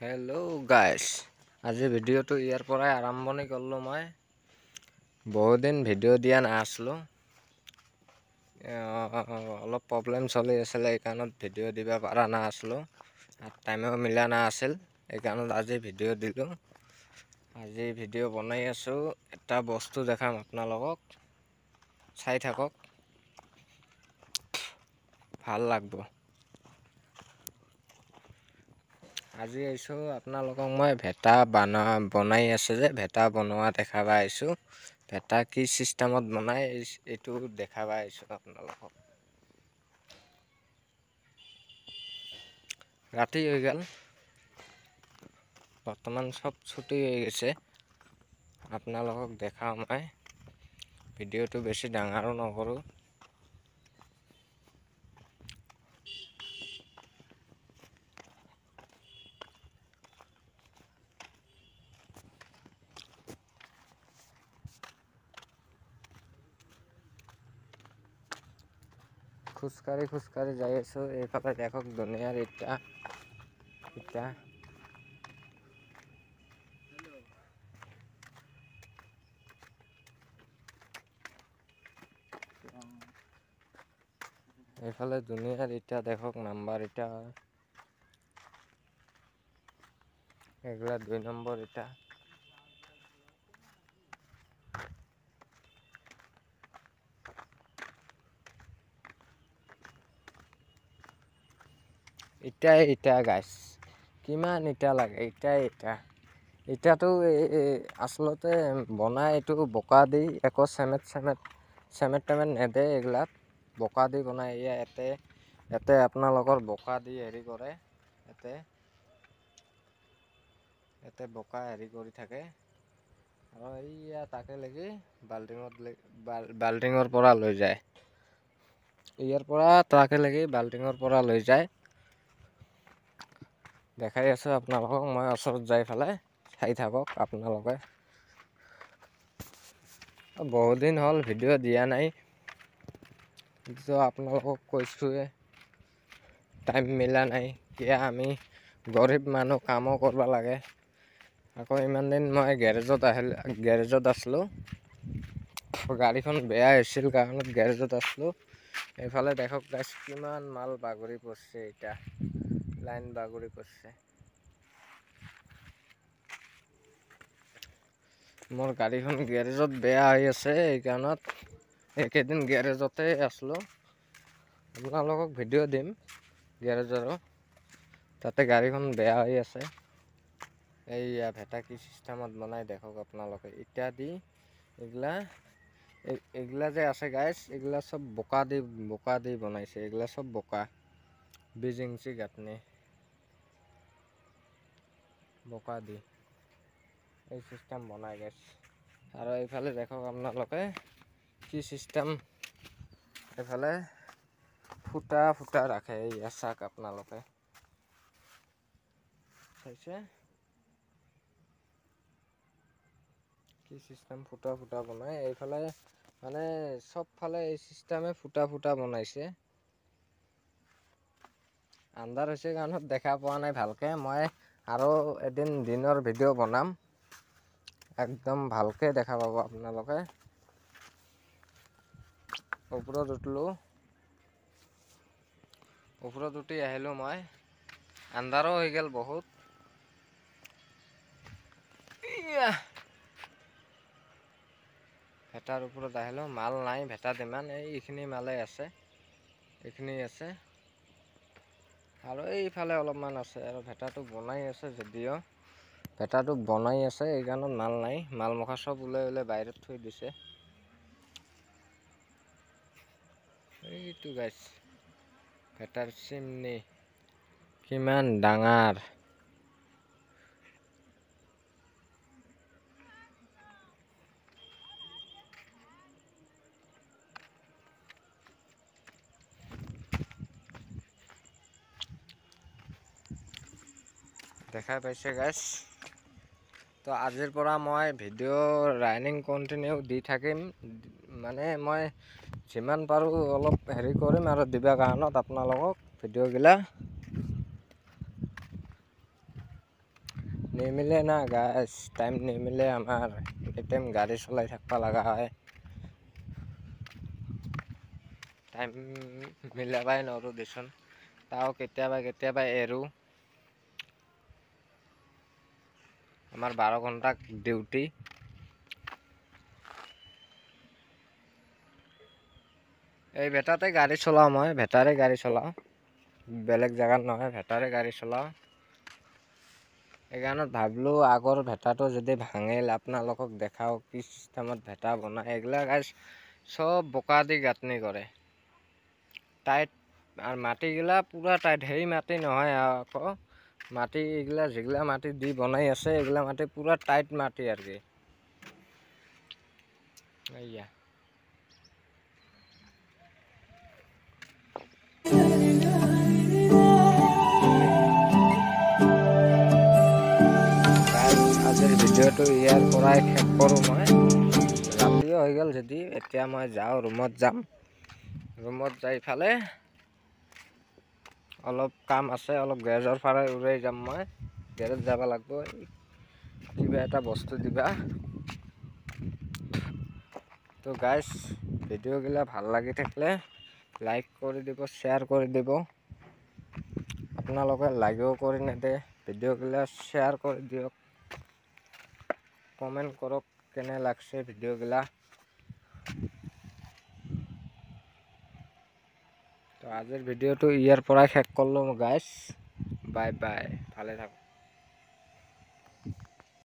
Hello' গাইছ, আজি ভিডিঅ'টো ইয়াৰ পৰাই আৰম্ভণি কৰিলোঁ। মই বহুদিন ভিডিঅ' দিয়া নাছিলোঁ, অলপ প্ৰব্লেম চলি আছিলে, এইকাৰণত ভিডিঅ' দিব পৰা নাছিলোঁ, টাইমো মিলা নাছিল, এইকাৰণত আজি ভিডিঅ' দিলোঁ। আজি ভিডিঅ' বনাই আছোঁ, এটা বস্তু দেখাম আপোনালোকক, চাই থাকক, ভাল লাগব। আজি আহিছোঁ আপোনালোকক মই ভেটা বনাই আছে যে ভেটা বনোৱা দেখাব আহিছোঁ। ভেটা কি চিষ্টেমত বনাই এইটো দেখাব আহিছোঁ আপোনালোকক। ৰাতি হৈ গ'ল, বৰ্তমান চব ছুটি হৈ গৈছে। আপোনালোকক দেখাওঁ মই, ভিডিঅ'টো বেছি ডাঙৰো নকৰোঁ। খোজকাঢ়ি যাই আছোঁ, এইফালে দেখক দুনিয়াৰ ইটা। এইফালে দুনিয়াৰ ইটা দেখক, নাম্বাৰ ইটা, এগুলা 2 নম্বৰ ইটা। ইটা গাইছ, কিমান ইটা লাগে, ইটাটো আচলতে বনাই এইটো বোকা দি, একো চেমেট নেদে, এইগিলাক বোকা দি বনাই। ইয়াতে আপোনালোকৰ বোকা দি হেৰি কৰে, ইয়াতে বোকা হেৰি কৰি থাকে, আৰু এইয়া তাকে লাগি বাল্টিঙৰ পৰা লৈ যায়, ইয়াৰ পৰা তাকে লাগি বাল্টিঙৰ পৰা লৈ যায়। দেখাই আছোঁ আপোনালোকক, মই ওচৰত যাই পেলাই, চাই থাকক আপোনালোকে। বহুদিন হ'ল ভিডিঅ' দিয়া নাই, কিন্তু আপোনালোকক কৈছোঁৱে, টাইম মিলা নাই, কিয় আমি গৰীব মানুহ, কামো কৰিব লাগে। আকৌ ইমান দিন মই গেৰেজত আছিলোঁ, গাড়ীখন বেয়া হৈছিল কাৰণত গেৰেজত আছিলোঁ। এইফালে দেখক গাইছ, কিমান মাল বাগৰি পৰিছে, এতিয়া লাইন বাগৰি পৰিছে। মোৰ গাড়ীখন গেৰেজত বেয়া হৈ আছে, এইকাৰণত এইকেইদিন গেৰেজতে আছিলোঁ। আপোনালোকক ভিডিঅ' দিম গেৰেজৰো, তাতে গাড়ীখন বেয়া হৈ আছে। এইয়া ভেটা কি চিষ্টেমত বনাই দেখক আপোনালোকে, ইটা দি এইগিলা যে আছে গাইছ, এইগিলা চব বোকা দি বনাইছে, এইগিলা চব বোকা, 20 ইঞ্চি গাঁথনি, বোকা দি এই চিষ্টেম বনাই গাইছ। আৰু এইফালে দেখক আপোনালোকে কি চিষ্টেম, এইফালে ফুটা ৰাখে, এইয়া চাওক আপোনালোকে, চাইছে কি চিষ্টেম, ফুটা বনাই। এইফালে মানে চবফালে এই চিষ্টেমে ফুটা বনাইছে। আন্ধাৰ হৈছে কাৰণত দেখা পোৱা নাই ভালকে, মই আৰু এদিন দিনৰ ভিডিঅ' বনাম, একদম ভালকে দেখা পাব আপোনালোকে। ওপৰত উঠি আহিলোঁ মই, আন্ধাৰো হৈ গ'ল বহুত। ভেটাৰ ওপৰত আহিলোঁ, মাল নাই ভেটাত ইমান, এইখিনি মালেই আছে, এইখিনি আছে, আৰু এইফালে অলপমান আছে। আৰু ভেটাটো বনাই আছে, যদিও ভেটাটো বনাই আছে, এইকাৰণত মাল নাই, মাল মখা চব ওলাই বাহিৰত থৈ দিছে। এইটো গাইছ, ভেটাৰ চিমনি কিমান ডাঙৰ, দেখাই পাইছে গাইছ। তো আজিৰ পৰা মই ভিডিঅ' ৰানিং কণ্টিনিউ দি থাকিম, মানে মই যিমান পাৰোঁ অলপ হেৰি কৰিম আৰু দিবা কাৰণত আপোনালোকক ভিডিঅ'গিলা। নিমিলে না গাইছ, টাইম নিমিলে আমাৰ, এনিটাইম গাড়ী চলাই থাকিব লগা হয়, টাইম মিলাবাই নোৱাৰোঁ দেচোন, তাও কেতিয়াবা এৰোঁ। আমাৰ 12 ঘণ্টা ডিউটি। এই ভেটাতে গাড়ী চলাওঁ, মই ভেটাৰে গাড়ী চলাওঁ, বেলেগ জেগাত নহয়, ভেটাৰে গাড়ী চলাওঁ। সেইকাৰণে ভাবিলোঁ আগৰ ভেটাটো যদি ভাঙিল আপোনালোকক দেখাওঁ কি চিষ্টেমত ভেটা বনায়। এইগিলা গাইছ চব বোকা দি গাঁথনি কৰে, টাইট, আৰু মাটিগিলা পূৰা টাইট, সেই মাটি নহয় আকৌ, মাটি এইগিলা যিগিলা মাটি দি বনাই আছে এইগিলা মাটি পূৰা টাইট মাটি আৰু কি। এইয়া আজিৰ ভিডিঅ'টো ইয়াৰ পৰাই শেষ কৰোঁ মই। ৰাতিও হৈ গ'ল যদি, এতিয়া মই যাওঁ, ৰুমত যাম, ৰুমত যাই ফালে অলপ কাম আছে, অলপ গেৰেজৰ ফালে ওলাই যাম মই, গেৰেজ যাব লাগিব, কিবা এটা বস্তু দিবা। তো গাইছ ভিডিঅ'গিলা ভাল লাগি থাকিলে লাইক কৰি দিব, শ্বেয়াৰ কৰি দিব। আপোনালোকে লাইকো কৰি নেদে, ভিডিঅ'গিলা শ্বেয়াৰ কৰি দিয়ক, কমেণ্ট কৰক কেনে লাগছে ভিডিঅ'গিলা। তো আজিৰ ভিডিঅ'টো ইয়াৰ পৰাই শেষ কৰিলোঁ গাইছ, বাই বাই, ভালে থাকক।